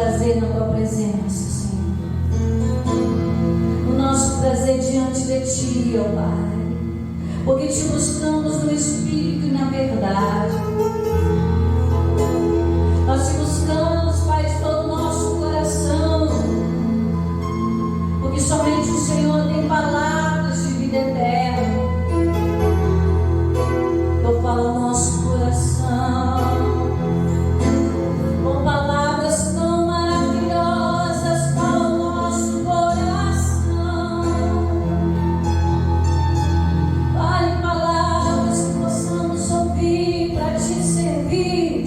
prazer na tua presença, Senhor. O nosso prazer diante de ti, ó Pai, porque te buscamos no Espírito e na verdade. Nós te buscamos, Pai, de todo o nosso coração, porque somente o Senhor tem palavras de vida eterna. Eu falo ao nosso coração com palavras tão maravilhosas para o nosso coração. Fale palavras que possamos ouvir para te servir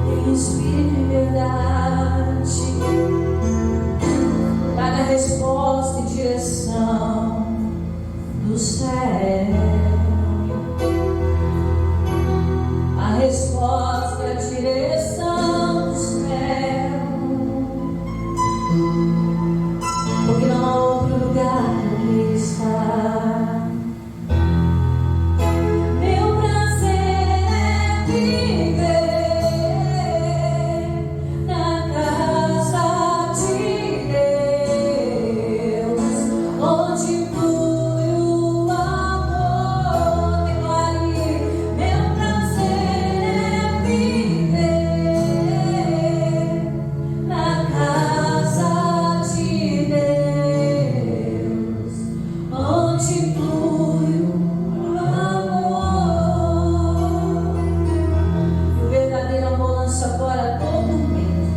em espírito e verdade. Traga resposta e direção do céu. A resposta, a direção do céu, porque não há outro lugar que Ele está. Meu prazer é viver na casa de Deus, onde flui o amor. Declare: meu prazer é viver na casa de Deus, onde flui o amor. O verdadeiro amor lança fora todo medo.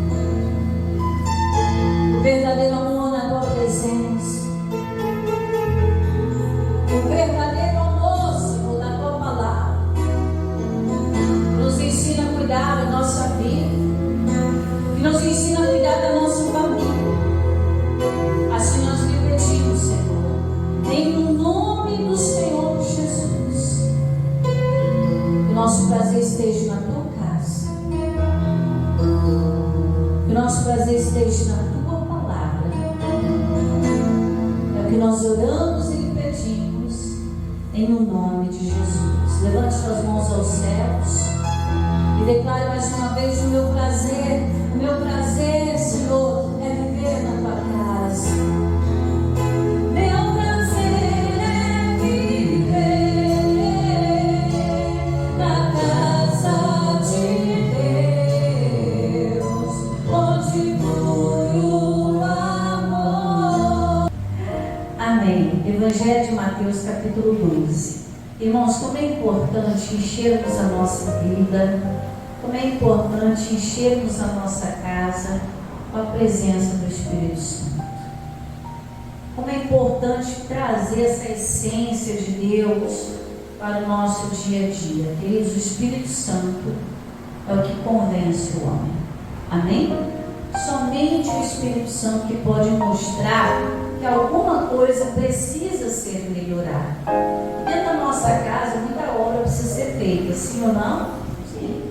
O verdadeiro amor na tua presença. O verdadeiro amor, Senhor, da tua palavra, nos ensina a cuidar da nossa vida, e nos ensina a cuidar da nossa família. Assim nós lhe pedimos, Senhor, em nome do Senhor Jesus, que o nosso prazer esteja na tua casa, que o nosso prazer esteja na tua palavra. É o que nós oramos e lhe pedimos, em nome de Jesus. Levante suas mãos aos céus e declare mais uma vez: o meu prazer, Senhor, é viver na tua casa. Meu prazer é viver na casa de Deus, onde flui o amor. Amém. Evangelho de Mateus, capítulo 12. Irmãos, como é importante enchermos a nossa vida, como é importante enchermos a nossa casa com a presença do Espírito Santo. Como é importante trazer essa essência de Deus para o nosso dia a dia. Queridos, o Espírito Santo é o que convence o homem. Amém? Somente o Espírito Santo que pode mostrar que alguma coisa precisa ser melhorada. Dentro da nossa casa, muita obra precisa ser feita, sim ou não? Sim.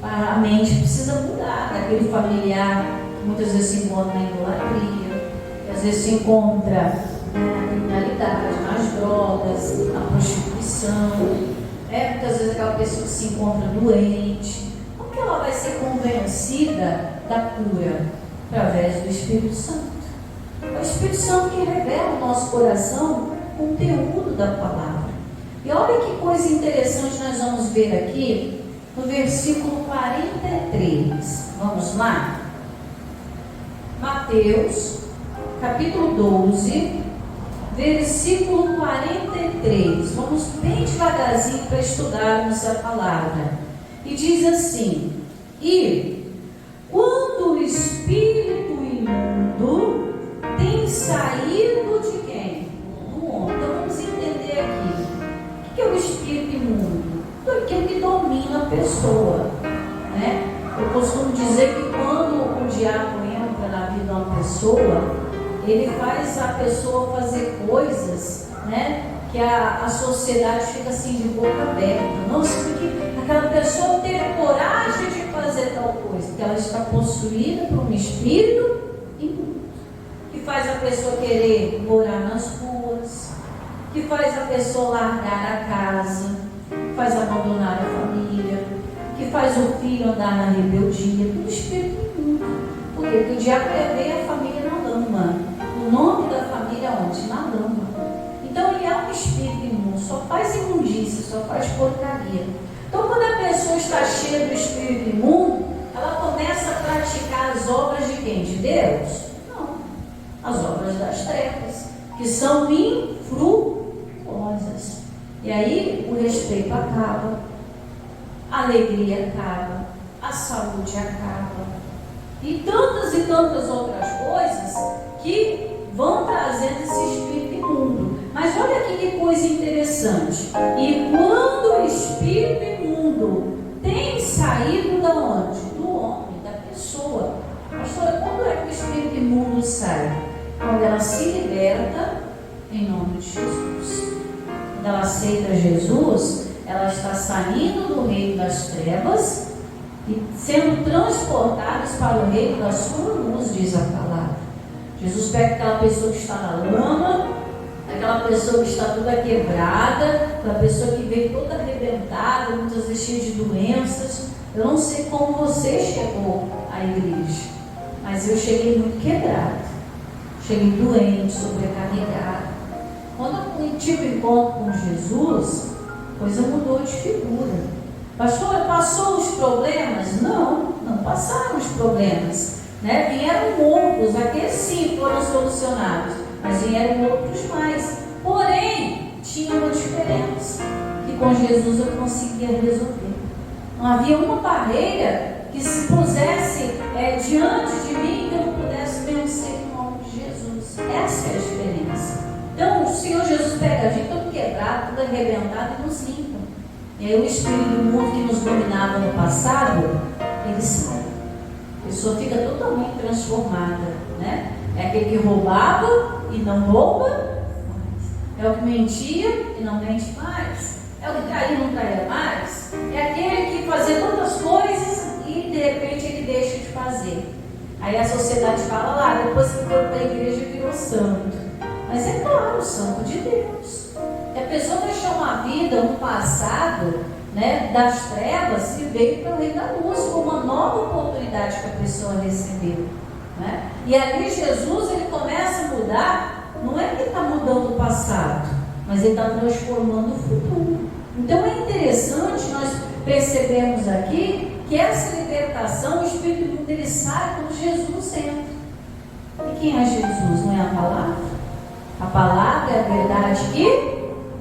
A mente precisa mudar, daquele familiar que muitas vezes se encontra na idolatria, que às vezes se encontra na criminalidade, nas drogas, na prostituição, muitas vezes aquela pessoa que se encontra doente. Como que ela vai ser convencida da cura? Através do Espírito Santo. É o Espírito Santo que revela no nosso coração o conteúdo da palavra. E olha que coisa interessante nós vamos ver aqui no versículo 43. Vamos lá? Mateus, capítulo 12, versículo 43. Vamos bem devagarzinho para estudarmos a palavra. E diz assim: e quando o espírito imundo tem saído de quem? Do homem. Então vamos entender aqui. O que é o espírito imundo? Tudo aquilo que domina a pessoa, né? Eu costumo dizer que quando o diabo entra na vida de uma pessoa, ele faz a pessoa fazer coisas, né, que a sociedade fica assim de boca aberta. Nossa, porque aquela pessoa ter coragem de fazer tal coisa, porque ela está possuída por um espírito imundo, que faz a pessoa querer morar nas ruas, que faz a pessoa largar a casa, faz abandonar a família, que que faz o filho andar na rebeldia, tudo espírito imundo. Por quê? Porque o diabo quer ver a família na lama. O nome da família é onde? Na lama. Então ele é um espírito imundo, só faz imundícia, só faz porcaria. Então quando a pessoa está cheia do espírito imundo, ela começa a praticar as obras de quem? De Deus? Não. As obras das trevas, que são infrutuosas. E aí o respeito acaba, a alegria acaba, a saúde acaba. E tantas outras coisas que vão trazendo esse espírito imundo. Mas olha aqui que coisa interessante. E quando o espírito imundo tem saído da onde? Do homem, da pessoa. Pastora, quando é que o espírito imundo sai? Quando ela se liberta em nome de Jesus. Quando ela aceita Jesus, ela está saindo do reino das trevas e sendo transportados para o reino da sua luz, diz a palavra. Jesus pega aquela pessoa que está na lama, aquela pessoa que está toda quebrada, aquela pessoa que veio toda arrebentada, muitas vezes cheia de doenças. Eu não sei como você chegou à igreja, mas eu cheguei muito quebrada, cheguei doente, sobrecarregada. Quando eu tive encontro com Jesus, a coisa mudou de figura. Pastor, passou os problemas? Não passaram os problemas, né? Vieram outros, aqueles sim foram solucionados, mas vieram outros mais. Porém, tinha uma diferença, que com Jesus eu conseguia resolver. Não havia uma barreira que se pusesse diante de mim que eu não pudesse vencer em nome de Jesus. Essa é a diferença. Então, o Senhor Jesus pega a gente todo quebrado, todo arrebentado e nos limpa. E aí o espírito do mundo que nos dominava no passado, ele sai. A pessoa fica totalmente transformada, né? É aquele que roubava e não rouba mais. É o que mentia e não mente mais. É o que traía e não traía mais. É aquele que fazia tantas coisas e de repente ele deixa de fazer. Aí a sociedade fala lá, depois que foi para a igreja virou santo. Mas é claro, o santo de Deus. E a pessoa deixou uma vida, um passado, né, das trevas e veio para o reino da luz, com uma nova oportunidade que a pessoa recebeu, né? E ali Jesus, ele começa a mudar, não é que ele está mudando o passado, mas ele está transformando o futuro. Então é interessante nós percebermos aqui que essa libertação, o Espírito Imundo, ele sai quando Jesus entra. E quem é Jesus? Não é a palavra? A palavra é a verdade que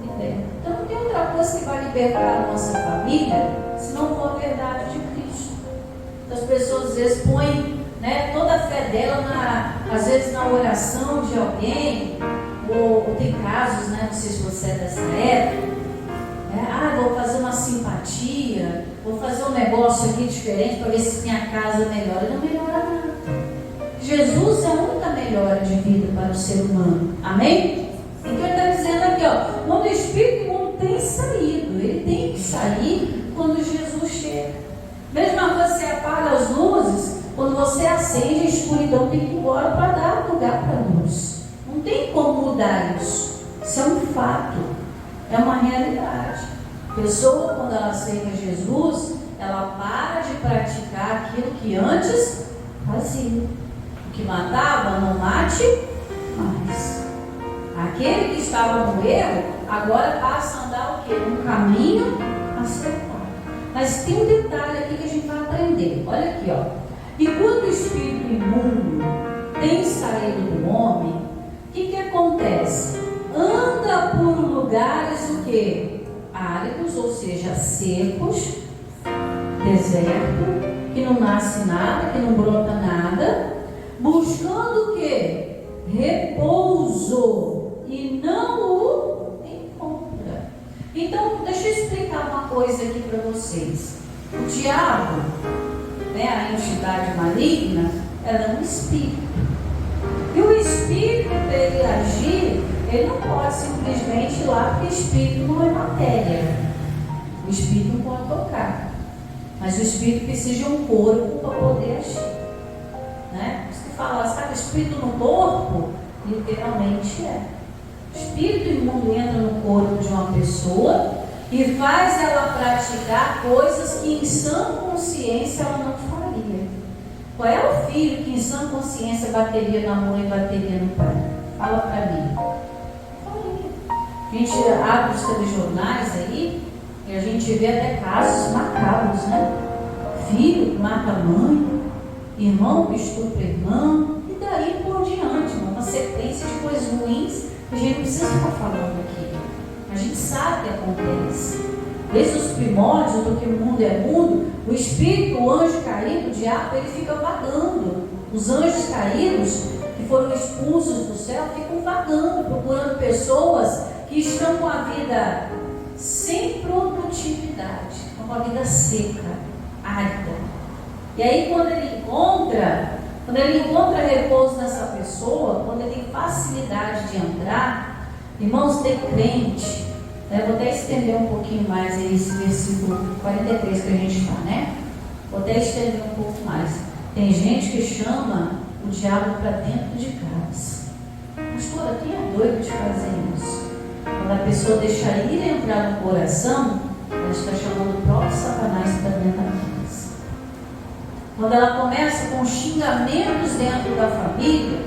liberta. Então não tem outra coisa que vai libertar a nossa família se não for a verdade de Cristo. Então, as pessoas às vezes põem, né, toda a fé dela às vezes na oração de alguém, ou tem casos, né, não sei se você é dessa época, né, vou fazer uma simpatia, vou fazer um negócio aqui diferente para ver se minha casa melhora. Não melhora nada. Jesus é a única melhora de vida para o ser humano. Amém? Então ele está dizendo aqui, ó, quando o Espírito Imundo tem saído, ele tem que sair quando Jesus chega. Mesma coisa, você apaga as luzes, quando você acende, a escuridão tem que ir embora para dar lugar para a luz. Não tem como mudar isso. Isso é um fato, é uma realidade. A pessoa, quando ela aceita Jesus, ela para de praticar aquilo que antes fazia. O que matava, não mate mais. Aquele que estava no erro, agora passa a andar o quê? Um caminho acertado. Mas tem um detalhe aqui que a gente vai aprender. Olha aqui, ó. E quando o espírito imundo tem saído do homem, o que acontece? Anda por lugares o quê? Áridos, ou seja, secos, deserto, que não nasce nada, que não brota nada, buscando o quê? Repouso, e não o encontra. Então, deixa eu explicar uma coisa aqui para vocês. O diabo, né, a entidade maligna, ela é um espírito. E o espírito, para ele agir, ele não pode simplesmente ir lá, porque o espírito não é matéria. O espírito não pode tocar. Mas o espírito precisa de um corpo para poder agir. Né? Você fala, sabe, o espírito no corpo, literalmente é. O espírito imundo entra no corpo de uma pessoa e faz ela praticar coisas que em sã consciência ela não faria. Qual é o filho que em sã consciência bateria na mãe e bateria no pai? Fala para mim. A gente abre os telejornais aí e a gente vê até casos macabros, né? Filho que mata a mãe, irmão que estupra irmão, e daí por diante, uma sequência de coisas ruins que a gente não precisa ficar falando aqui. A gente sabe que acontece. Desde os primórdios do que o mundo é mundo, o espírito, o anjo caído, o diabo, ele fica vagando. Os anjos caídos, que foram expulsos do céu, ficam vagando, procurando pessoas que estão com a vida sem produtividade, com a vida seca, árida. E aí quando ele encontra repouso nessa pessoa, quando ele tem facilidade de entrar, irmãos, tem crente, né? Vou até estender um pouquinho mais aí esse versículo 43 que a gente está, né? Vou até estender um pouco mais. Tem gente que chama o diabo para dentro de casa. Pastora, quem é doido de fazer isso? Quando a pessoa deixa ir entrar no coração, ela está chamando o próprio Satanás para dentro da casa. Quando ela começa com xingamentos dentro da família,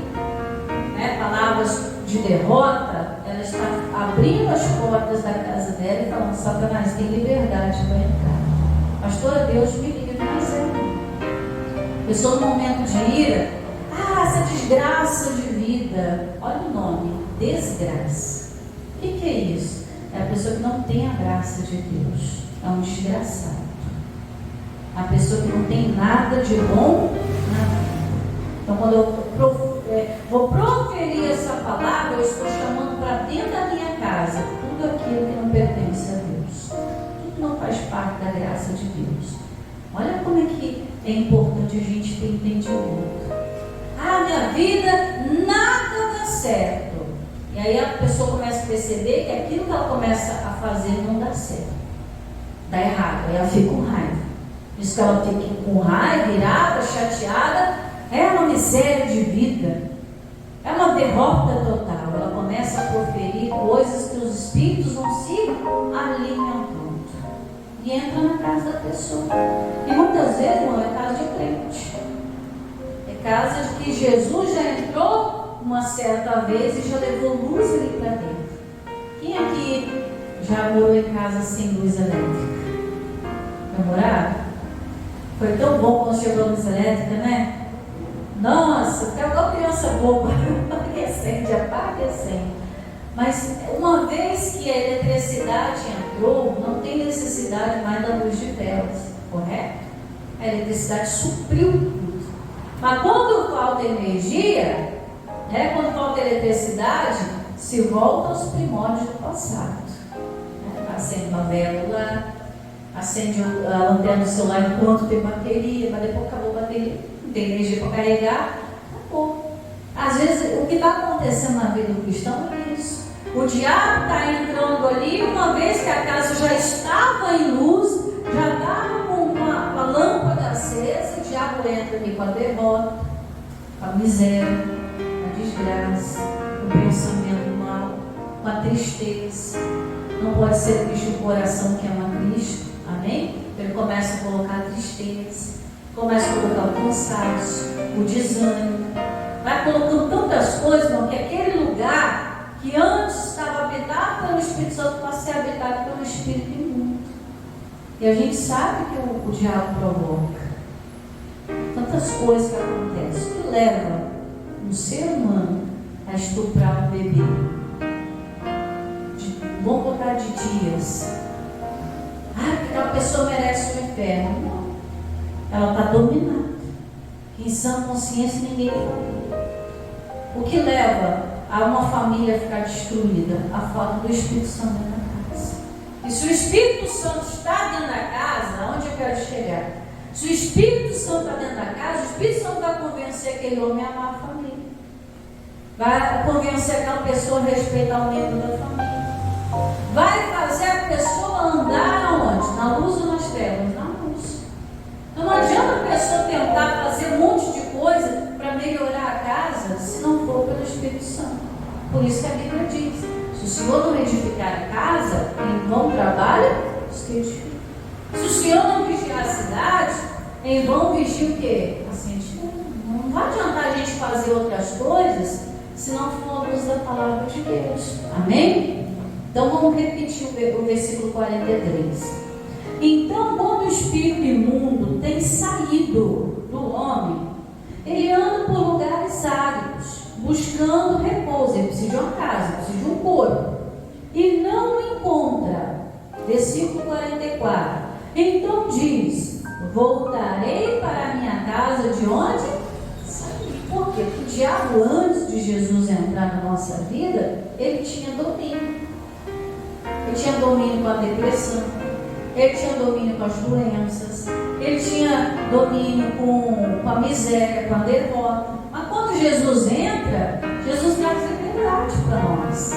né, palavras de derrota, ela está abrindo as portas da casa dela e falando: Satanás, tem liberdade para entrar. Pastora, Deus me livre, mas é. Pessoa no momento de ira, essa desgraça de vida, olha o nome, desgraça. O que é isso? É a pessoa que não tem a graça de Deus, é um desgraçado. A pessoa que não tem nada de bom na vida. Então, quando eu vou proferir essa palavra, eu estou chamando para dentro da minha casa tudo aquilo que não pertence a Deus, tudo que não faz parte da graça de Deus. Olha como é que é importante a gente ter entendimento. Minha vida nada dá certo. E aí a pessoa começa a perceber que aquilo que ela começa a fazer não dá certo, dá errado, aí ela fica com raiva. Diz que ela fica com raiva, irada, chateada, é uma miséria de vida, é uma derrota total. Ela começa a proferir coisas que os espíritos vão se alimentando e entra na casa da pessoa. E muitas vezes não é casa de crente, é casa de que Jesus já entrou uma certa vez e já levou luz ali para dentro. Quem aqui já morou em casa sem luz elétrica? Já moraram? Foi tão bom quando chegou a luz elétrica, né? Nossa, até igual criança boba, apaga e acende, apaga e acende. Mas uma vez que a eletricidade entrou, não tem necessidade mais da luz de velas, correto? A eletricidade supriu tudo. Mas quando falta energia, quando falta eletricidade, se volta aos primórdios do passado. Acende uma vela lá, acende a lanterna do celular enquanto tem bateria, mas depois acabou a bateria, não tem energia para carregar, acabou. Às vezes o que está acontecendo na vida do cristão é isso. O diabo está entrando ali, uma vez que a casa já estava em luz, já estava com uma lâmpada acesa, o diabo entra ali com a derrota, com a miséria, desgraça, o pensamento mal, com a tristeza. Não pode ser triste o coração que ama Cristo, amém? Ele começa a colocar a tristeza, começa a colocar o cansaço, o desânimo, vai colocando tantas coisas, irmão, que aquele lugar que antes estava habitado pelo Espírito Santo passa a ser habitado pelo Espírito imundo. E a gente sabe que o diabo provoca tantas coisas que acontecem, que levam um ser humano a estuprar um bebê. Vamos botar de dias. Porque aquela pessoa merece o inferno. Não. Ela está dominada. Em sã consciência ninguém fala. O que leva a uma família a ficar destruída? A falta do Espírito Santo dentro da casa. E se o Espírito Santo está dentro da casa, aonde eu quero chegar? Se o Espírito Santo está dentro da casa, o Espírito Santo vai convencer aquele homem a amar a família. Vai convencer aquela pessoa a respeitar o membro da família. Vai fazer a pessoa andar aonde? Na luz ou nas trevas? Na luz. Então não adianta a pessoa tentar fazer um monte de coisa para melhorar a casa se não for pelo Espírito Santo. Por isso que a Bíblia diz: se o Senhor não edificar a casa, em vão trabalha você edifica. Se o Senhor não vigiar a cidade, em vão vigia o quê? A sentinela. Não vai adiantar a gente fazer outras coisas se não for a luz da palavra de Deus. Amém? Então vamos repetir o versículo 43. Então, quando o espírito imundo tem saído do homem, ele anda por lugares áridos, buscando repouso. Ele precisa de uma casa, precisa de um corpo, e não encontra. Versículo 44. Então diz: voltarei para a minha casa de onde saí. Por quê? Porque o diabo, antes de Jesus entrar na nossa vida, ele tinha domínio. Ele tinha domínio com a depressão, ele tinha domínio com as doenças, ele tinha domínio com a miséria, com a derrota. Mas quando Jesus entra, Jesus traz liberdade para nós.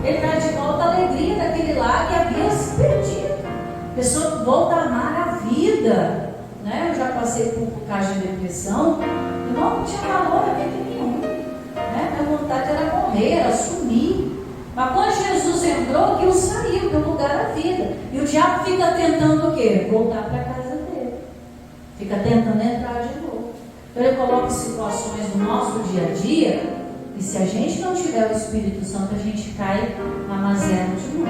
Ele traz de volta a alegria daquele lar que havia se perdido. A pessoa volta a amar a vida, né? Eu já passei por causa de depressão e não tinha valor a vida nenhum, né? Minha vontade era morrer, era sumir. Mas quando Jesus entrou, aquilo saiu do lugar da vida. E o diabo fica tentando o quê? Voltar para a casa dele. Fica tentando entrar de novo. Então ele coloca situações no nosso dia a dia, e se a gente não tiver o Espírito Santo, a gente cai na mazela de novo.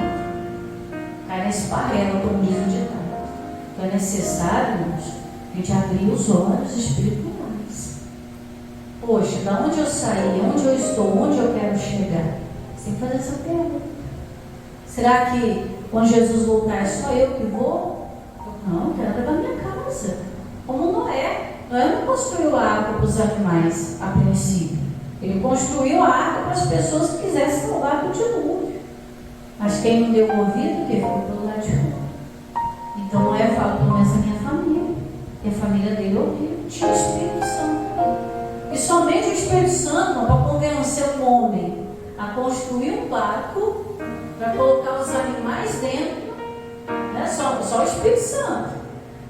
Cai na esparrela, como diz o ditado. Então é necessário, irmãos, a gente abrir os olhos espirituais. Poxa, da onde eu saí, onde eu estou, onde eu quero chegar? Você tem que fazer essa pergunta. Será que quando Jesus voltar é só eu que vou? Não, eu quero levar minha casa. Como Noé. Noé não construiu a arca para os animais a princípio. Ele construiu a arca para as pessoas que quisessem salvar do dilúvio. Mas quem não deu ouvido, que ficou pelo lado de fora. Então Noé fala: pelo menos a minha família. E a família dele ouviu. Tinha o Espírito Santo. E somente o Espírito Santo para convencer o homem a construir um barco para colocar os animais dentro, né? Só o Espírito Santo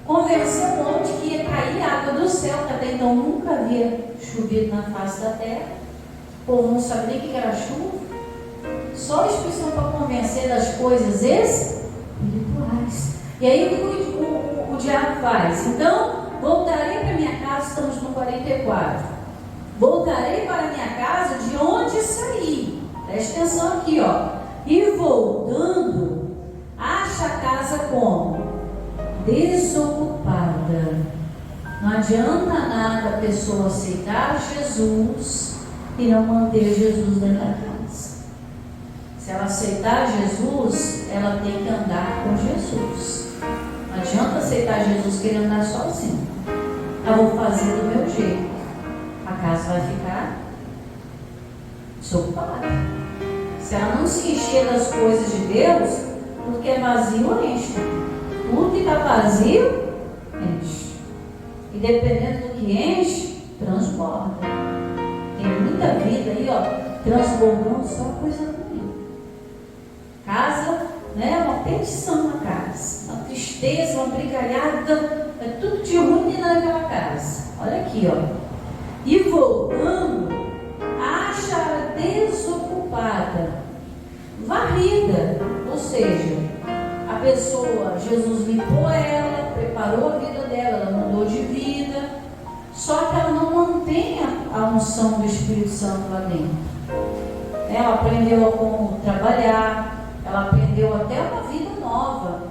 convenceu o homem de que ia cair água do céu, que até então nunca havia chovido na face da terra. O povo não sabia nem o que era chuva. Só o Espírito Santo para convencer das coisas espirituais. E aí o diabo faz? Então, voltarei para minha casa. Estamos no 44. Voltarei para minha casa de onde saí. Preste atenção aqui, ó. E voltando, acha a casa como? Desocupada. Não adianta nada a pessoa aceitar Jesus e não manter Jesus dentro da casa. Se ela aceitar Jesus, ela tem que andar com Jesus. Não adianta aceitar Jesus querendo andar sozinho. Eu vou fazer do meu jeito. A casa vai ficar desocupada. Se ela não se encher das coisas de Deus, tudo que é vazio enche. Tudo que está vazio enche. E dependendo do que enche, transborda. Tem muita vida aí, ó, transbordando só coisa ruim. Casa, né, é uma petição na casa, uma tristeza, uma brigalhada, é tudo de ruim naquela casa. Olha aqui, ó. E voltando, acha desocupada, varrida, ou seja, a pessoa, Jesus limpou ela, preparou a vida dela, ela mudou de vida, só que ela não mantém a unção do Espírito Santo lá dentro. Ela aprendeu a como trabalhar, ela aprendeu até uma vida nova,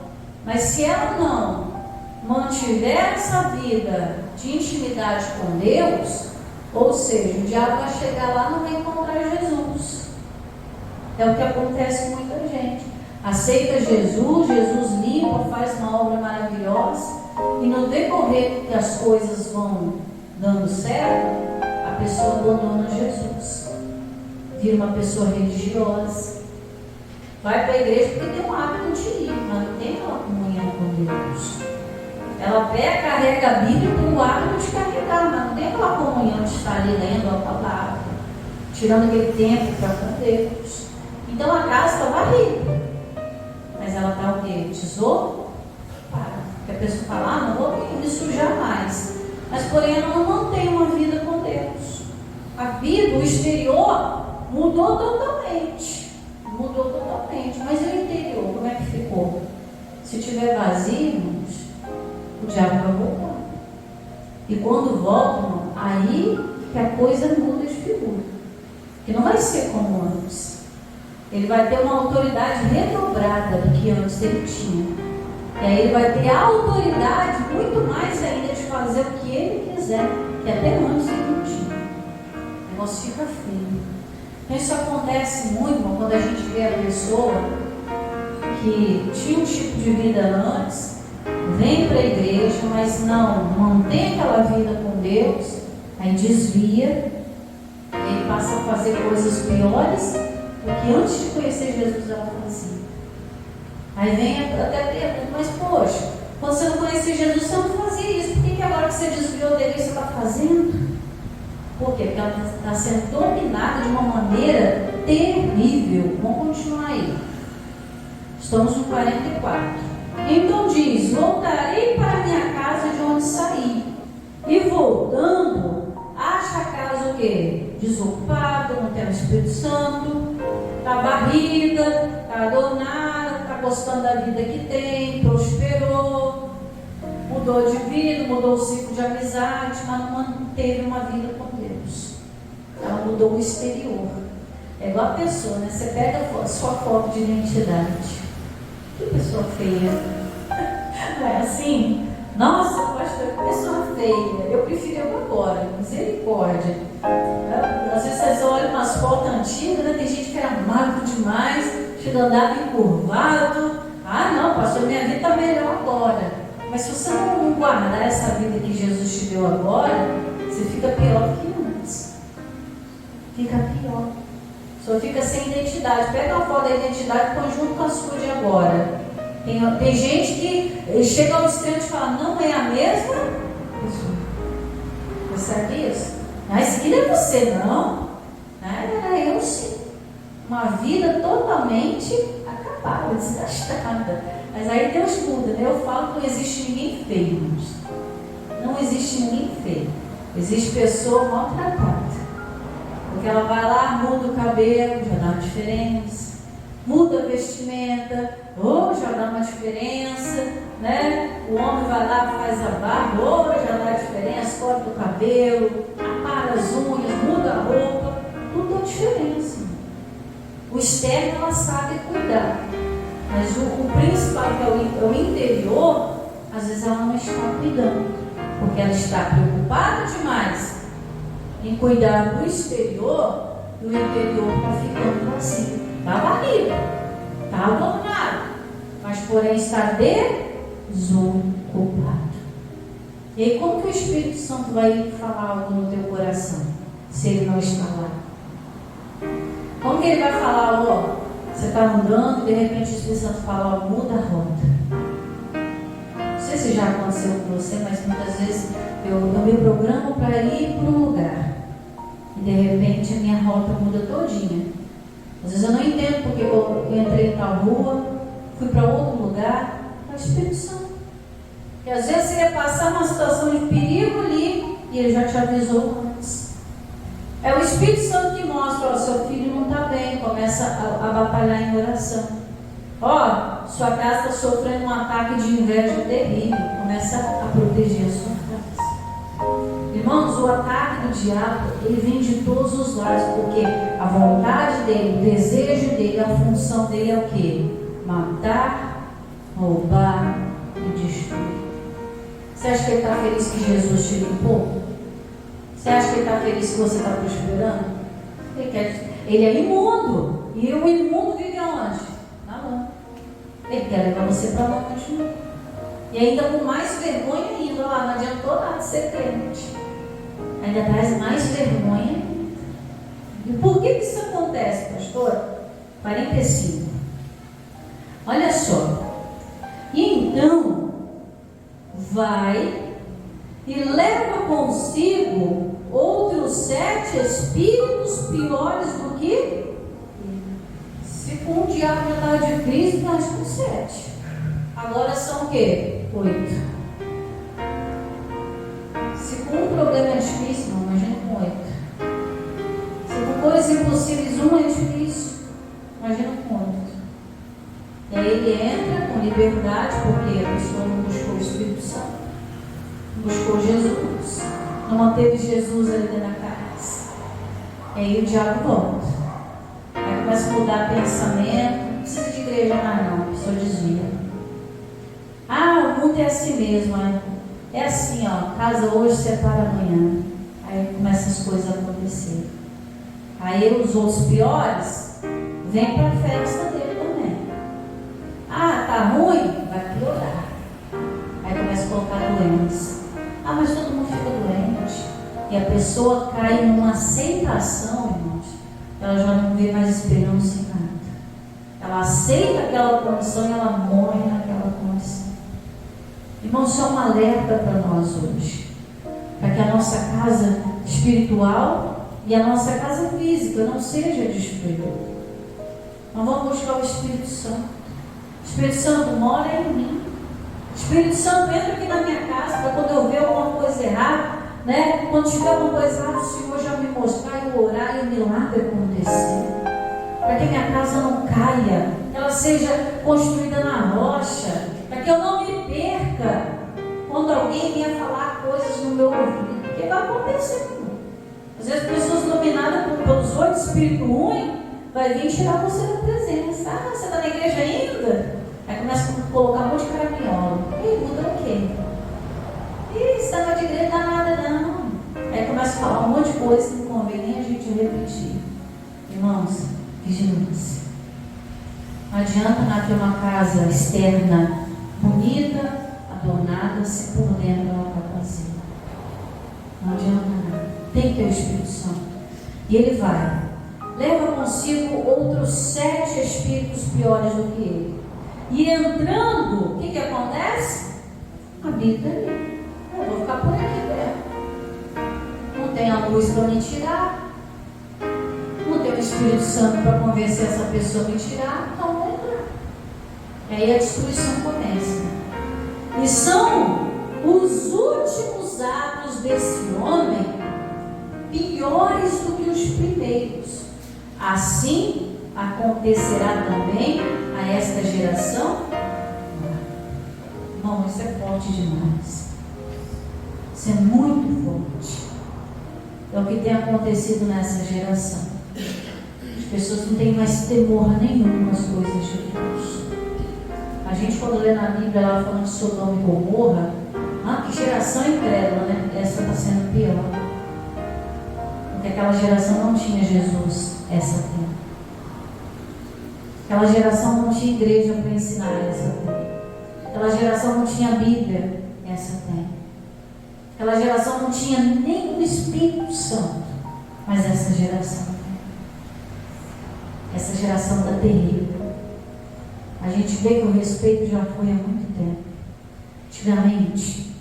mas se ela não mantiver essa vida de intimidade com Deus, ou seja, o diabo vai chegar lá e não vai encontrar Jesus. É o que acontece com muita gente. Aceita Jesus, Jesus limpa, faz uma obra maravilhosa, e no decorrer que as coisas vão dando certo, a pessoa abandona Jesus, vira uma pessoa religiosa, vai para a igreja porque tem um hábito de ir, mas não tem aquela comunhão com Deus. Ela pega, carrega a Bíblia e tem o hábito de carregar, mas não tem aquela comunhão de estar ali lendo a palavra, tirando aquele tempo para com Deus. Então a casa está varrida, mas ela está o quê? Tesouro? Porque a pessoa fala: não vou me sujar mais. Mas porém ela não mantém uma vida com Deus. A vida, o exterior, mudou totalmente. Mas e o interior, como é que ficou? Se tiver vazio, irmãos, o diabo vai voltar. E quando volta, irmão, aí que a coisa muda de figura. Que não vai ser como antes. Ele vai ter uma autoridade redobrada do que antes ele tinha. E aí ele vai ter a autoridade muito mais ainda de fazer o que ele quiser, que até antes ele não tinha. O negócio fica feio. Então isso acontece muito, irmão, quando a gente vê a pessoa que tinha um tipo de vida antes, vem para a igreja, mas não mantém aquela vida com Deus, aí desvia, ele passa a fazer coisas piores do que antes de conhecer Jesus ela fazia. Aí vem até pergunta, mas poxa, quando você não conhecia Jesus, você não fazia isso, por que agora que você desviou dele, você está fazendo? Por quê? Porque ela está sendo dominada de uma maneira terrível. Vamos continuar aí. Estamos no 44. Então diz: voltarei para minha casa de onde saí. E voltando, acha a casa o quê? Desocupada, não tem o Espírito Santo, está barrida, está adornada, está gostando da vida que tem, prosperou, mudou de vida, mudou o ciclo de amizade, mas não manteve uma vida com Deus. Ela mudou o exterior. É igual a pessoa, né? Você pega a sua foto de identidade. Que pessoa feia. Não é assim? Nossa, pastor, que pessoa feia. Eu prefiro eu agora. Misericórdia. Às vezes vocês olham umas fotos antigas, né? Tem gente que era magro demais, chega andava encurvado. Ah, não, pastor, minha vida está melhor agora. Mas se você não guardar essa vida que Jesus te deu agora, você fica pior do que antes. Fica pior. Só fica sem identidade. Pega uma foto da identidade e põe junto com a sua de agora. Tem gente que chega ao extremo de falar, não é a mesma pessoa. Você sabe isso? Ah, esse aqui não é você, não. Era eu sim. Uma vida totalmente acabada, desgastada. Mas aí Deus muda, né? Eu falo que não existe ninguém feio, irmãos. Não existe ninguém feio. Existe pessoa maltratada. Porque ela vai lá, muda o cabelo, já dá uma diferença. Muda a vestimenta, já dá uma diferença, né? O homem vai lá, faz a barba, já dá diferença, corta o cabelo, apara as unhas, muda a roupa, tudo dá diferença. O externo ela sabe cuidar, mas o principal, que é o interior, às vezes ela não está cuidando, porque ela está preocupada demais em cuidar do exterior, e o interior está ficando vazio. Está barriga, está adornado, mas porém está desocupado. E aí como que o Espírito Santo vai falar algo no teu coração, se ele não está lá? Como que ele vai falar, você está andando e de repente o Espírito Santo fala, muda a rota. Não sei se já aconteceu com você, mas muitas vezes eu me programo para ir para um lugar e de repente a minha rota muda todinha. Às vezes eu não entendo porque eu entrei em tal rua, fui para outro lugar. É o Espírito Santo. E às vezes você ia passar uma situação de perigo ali e ele já te avisou antes. É o Espírito Santo que mostra, seu filho não está bem, começa a batalhar em oração. Sua casa está sofrendo um ataque de inveja terrível, começa a proteger a sua casa. Irmãos, o ataque do diabo, ele vem de todos os lados, porque a vontade dele, o desejo dele, a função dele é o quê? Matar, roubar e destruir. Você acha que ele está feliz que Jesus te limpou? Você acha que ele está feliz que você está prosperando? Ele é imundo. E o imundo vive aonde? Na lama. Ele quer levar você para a lama de novo. E ainda com mais vergonha ainda. Não adiantou nada ser crente. Ainda traz mais vergonha ainda. E por que isso acontece, pastor? 45. Olha só. E então, vai e leva consigo outros 7 espíritos piores do que? Se com o diabo já estava de Cristo, nós com 7. Agora são o quê? 8. Se com um problema é difícil, não, imagina com 8. Se com coisas impossíveis, um é difícil, imagina com 8. E aí ele entra com liberdade, porque a pessoa não buscou o Espírito Santo, não buscou Jesus, não manteve Jesus ali dentro da casa. E aí o diabo volta. Aí começa a mudar pensamento. Não precisa de igreja mais não, a pessoa desvia. Ah, o mundo é assim mesmo, é assim, ó, casa hoje, separa amanhã. Aí começam as coisas a acontecer. Aí os outros piores vêm para a festa dele também. Ah, tá ruim? Vai piorar. Aí começa a colocar doença. Ah, mas todo mundo fica doente. E a pessoa cai numa aceitação, irmãos. Ela já não vê mais esperança em nada. Ela aceita aquela condição e ela morre naquela condição. Irmãos, isso é um alerta para nós hoje. Para que a nossa casa espiritual e a nossa casa física não seja destruída. Nós vamos buscar o Espírito Santo. O Espírito Santo mora em mim. O Espírito Santo entra aqui na minha casa para quando eu ver alguma coisa errada, né? Quando tiver alguma coisa errada, o Senhor já me mostrar, eu orar e o milagre acontecer. Para que minha casa não caia, ela seja construída na rocha, para que eu não me perca quando alguém venha falar coisas no meu ouvido. Porque vai acontecer. Às vezes pessoas dominadas pelos oito espíritos ruins vai vir tirar você da presença. Ah, você está na igreja ainda? Aí começa a colocar um monte de caraminhola. E muda o quê? Ih, você estava de igreja, não dá nada não. Aí começa a falar um monte de coisa que não convém nem a gente repetir. Irmãos, vigilância. Não adianta nada ter uma casa externa bonita, adornada, se por dentro ela está vazia. Não adianta nada. Tem que ter o Espírito Santo. E ele vai. Leva consigo outros 7 espíritos piores do que ele. E entrando, o que acontece? Habita ali. Eu vou ficar por aqui perto. Não tem a luz para me tirar. Não tem o Espírito Santo para convencer essa pessoa a me tirar. Então vou entrar. E aí a destruição começa. E são os últimos atos desse homem piores do que os primeiros. Assim acontecerá também a esta geração. Irmão, isso é forte demais. Isso é muito forte. É o que tem acontecido nessa geração. As pessoas não têm mais temor nenhum nas coisas de Deus. A gente, quando lê na Bíblia, ela falando de Sodoma e Gomorra, que geração incrédula, né? Essa está sendo pior. Porque aquela geração não tinha Jesus, essa tem. Aquela geração não tinha igreja para ensinar, essa tem. Aquela geração não tinha Bíblia, essa tem. Aquela geração não tinha nem o Espírito Santo, mas essa geração tem. Essa geração está terrível. A gente vê que o respeito já foi há muito tempo. Antigamente,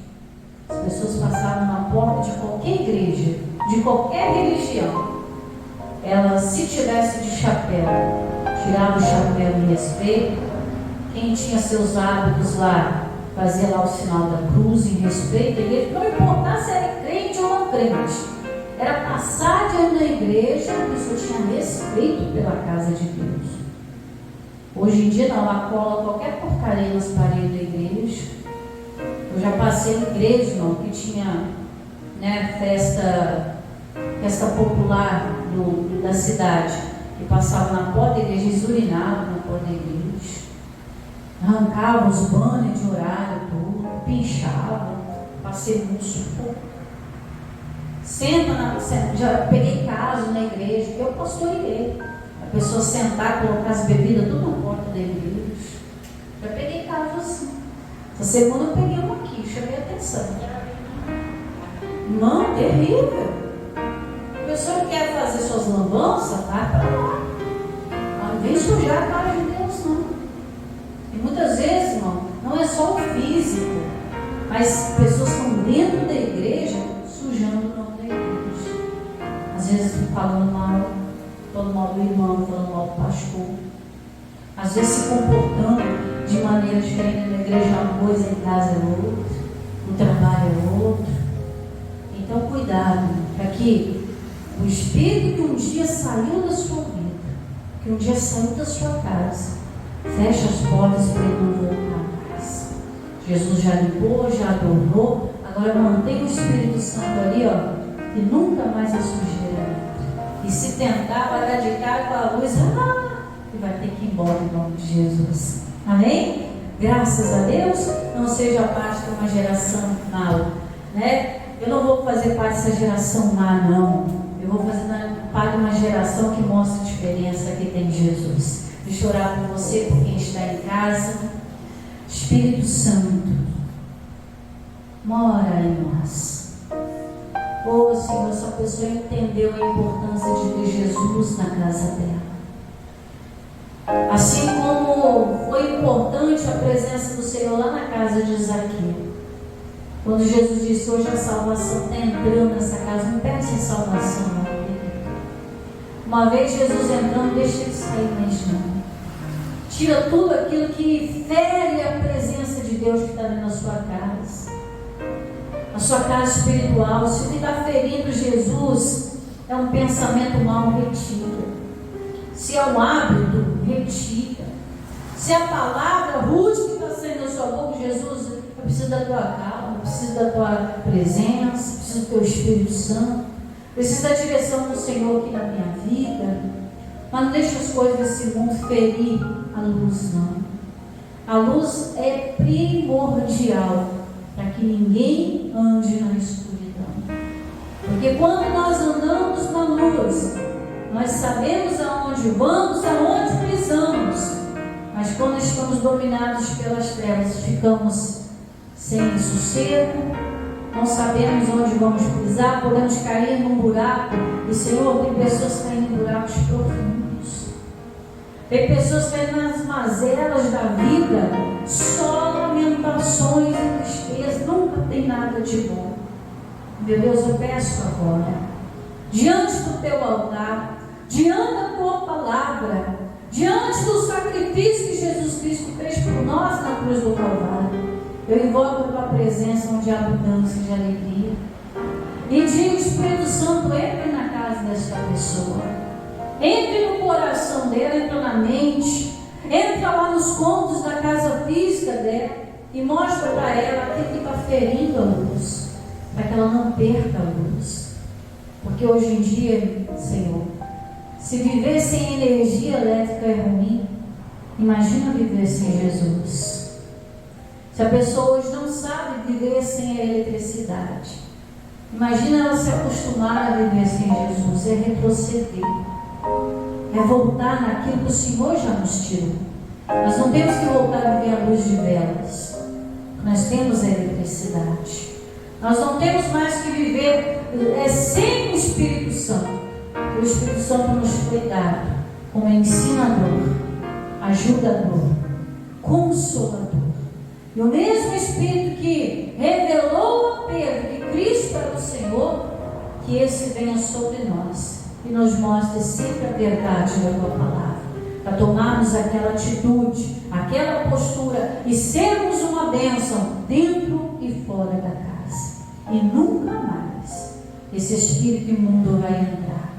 as pessoas passavam na porta de qualquer igreja, de qualquer religião. Ela, se tivesse de chapéu, tirava o chapéu em respeito. Quem tinha seus hábitos lá, fazia lá o sinal da cruz em respeito. E não importava se era crente ou não crente. Era passar diante da igreja, a pessoa tinha respeito pela casa de Deus. Hoje em dia não, ela cola qualquer porcaria nas paredes da igreja. Eu já passei em igreja, irmão, que tinha, né, festa popular da cidade, que passava na porta da igreja, eles urinavam na porta da igreja, arrancavam os banners de horário, tudo, pinchavam, passei muito sufoco. Já peguei caso na igreja, eu pastoreei. A pessoa sentar, colocar as bebidas tudo na porta da igreja. Já peguei caso assim. Essa semana eu peguei uma aqui, chamei a atenção. Não, terrível. A pessoa que quer fazer suas lambanças, vai para lá. Não vem sujar a cara de Deus, não. E muitas vezes, irmão, não é só o físico, mas pessoas estão dentro da igreja sujando o nome da igreja. Às vezes falando mal do irmão, falando mal do pastor. Às vezes se comportando de maneira diferente na igreja, uma coisa, em casa é outra, no trabalho é outro. Então cuidado, para que o espírito que um dia saiu da sua vida, que um dia saiu da sua casa, Fecha as portas para ele não voltar mais. Jesus já limpou, já adornou. Agora mantém o Espírito Santo ali, ó, e nunca mais a sujeira entra. E se tentar, vai dar de cara com a luz, e vai ter que ir embora em nome de Jesus. Amém? Graças a Deus, não seja parte de uma geração mal, né? Eu não vou fazer parte dessa geração má, não. Eu vou fazer parte de uma geração que mostra a diferença que tem Jesus. Deixa eu orar por você, por quem está em casa. Espírito Santo, mora em nós. Oh Senhor, essa pessoa entendeu a importância de ter Jesus na casa dela. Assim como foi importante a presença do Senhor lá na casa de Zaqueu. Quando Jesus disse, hoje a salvação está entrando nessa casa, não pense em salvação, não, querido. Uma vez Jesus entrando, deixa ele sair mais não. Tira tudo aquilo que fere a presença de Deus que está dentro da sua casa. A sua casa espiritual. Se o que está ferindo Jesus é um pensamento mau, retira. Se é um hábito, retira. Se é a palavra rude que está saindo da sua boca, Jesus, eu preciso da tua calma, eu preciso da tua presença, eu preciso do teu Espírito Santo, eu preciso da direção do Senhor aqui na minha vida. Mas não deixe as coisas desse mundo ferir a luz, não. A luz é primordial para que ninguém ande na escuridão. Porque quando nós andamos na luz, nós sabemos aonde vamos, aonde pisamos. Mas quando estamos dominados pelas trevas, ficamos sem sossego, não sabemos onde vamos pisar, podemos cair num buraco. E Senhor, tem pessoas caindo em buracos profundos. Tem pessoas caindo nas mazelas da vida, só lamentações e tristeza, nunca tem nada de bom. Meu Deus, eu peço agora, diante do teu altar, diante da tua palavra, diante do sacrifício que Jesus Cristo fez por nós na cruz do Calvário, eu invoco a tua presença onde há abundância de alegria. E digo, Espírito Santo, entre na casa desta pessoa. Entre no coração dela, entra na mente, entra lá nos contos da casa física dela e mostra para ela aquilo que está ferindo a luz, para que ela não perca a luz. Porque hoje em dia, Senhor, se viver sem energia elétrica é ruim, imagina viver sem Jesus. Se a pessoa hoje não sabe viver sem a eletricidade, imagina ela se acostumar a viver sem Jesus. É retroceder, é voltar naquilo que o Senhor já nos tirou. Nós não temos que voltar a viver à luz de velas, nós temos a eletricidade. Nós não temos mais que viver sem o Espírito Santo. O Espírito Santo nos foi dado como ensinador, ajudador, consolador. E o mesmo Espírito que revelou a Pedro que Cristo era o Senhor, que esse venha sobre nós e nos mostre sempre a verdade da tua palavra, para tomarmos aquela atitude, aquela postura e sermos uma bênção dentro e fora da casa. E nunca mais esse espírito imundo vai entrar.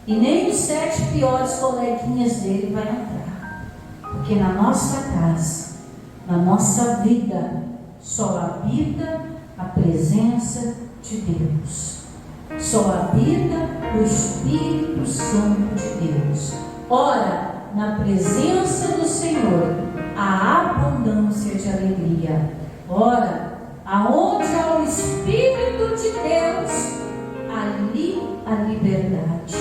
E nem os 7 piores coleguinhas dele vai entrar. Porque na nossa casa, na nossa vida, só habita a presença de Deus. Só habita o Espírito Santo de Deus. Ora, na presença do Senhor, há abundância de alegria. Ora, aonde há o Espírito de Deus, ali a liberdade.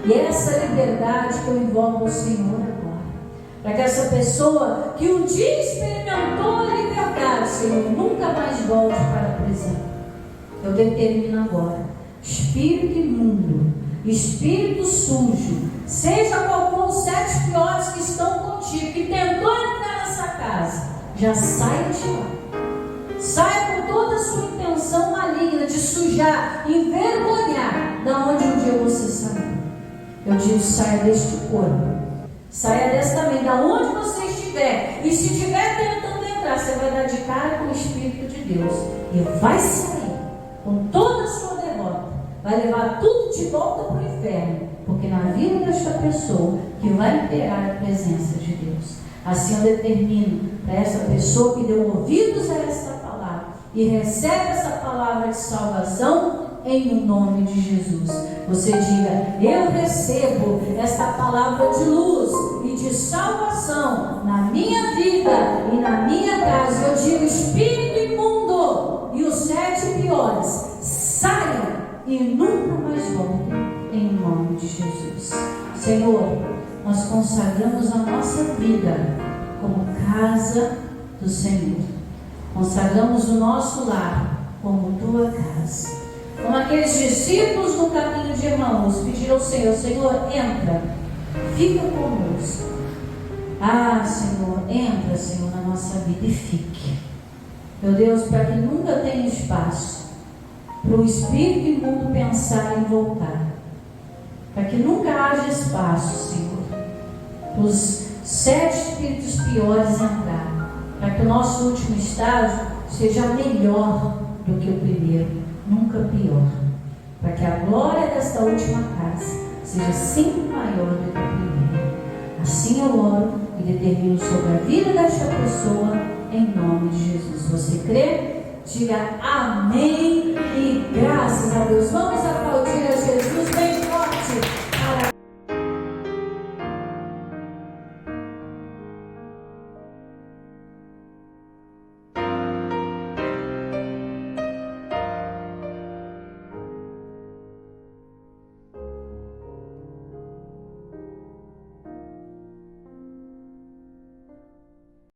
E essa liberdade que eu invoco ao Senhor agora, para que essa pessoa que um dia experimentou a liberdade, Senhor, nunca mais volte para a prisão. Eu determino agora, espírito imundo, espírito sujo, seja qual for os 7 piores que estão contigo, que tentou entrar nessa casa, já sai de lá. Sai com toda a sua intenção maligna de sujar, envergonhar da onde um dia você saiu. Eu digo, saia deste corpo, saia desta mente, da onde você estiver, e se estiver tentando entrar, você vai dar de cara com o Espírito de Deus e vai sair com toda a sua derrota, vai levar tudo de volta para o inferno, porque na vida desta pessoa que vai imperar a presença de Deus. Assim eu determino para essa pessoa que deu ouvidos a esta palavra e recebe essa palavra de salvação, em nome de Jesus. Você diga: eu recebo esta palavra de luz e de salvação na minha vida e na minha casa. Eu digo: espírito imundo e os 7 piores, saiam e nunca mais voltem, em nome de Jesus. Senhor, nós consagramos a nossa vida como casa do Senhor. Consagramos o nosso lar como tua casa. Como aqueles discípulos no caminho de Emaús pediram ao Senhor: Senhor, entra, fica conosco. Ah, Senhor, entra, Senhor, na nossa vida e fique. Meu Deus, para que nunca tenha espaço para o espírito imundo pensar em voltar. Para que nunca haja espaço, Senhor, para os 7 espíritos piores entrar. Para que o nosso último estágio seja melhor do que o primeiro, nunca pior. Para que a glória desta última casa seja sempre maior do que a primeira. Assim eu oro e determino sobre a vida desta pessoa, em nome de Jesus. Você crê? Diga amém e graças a Deus. Vamos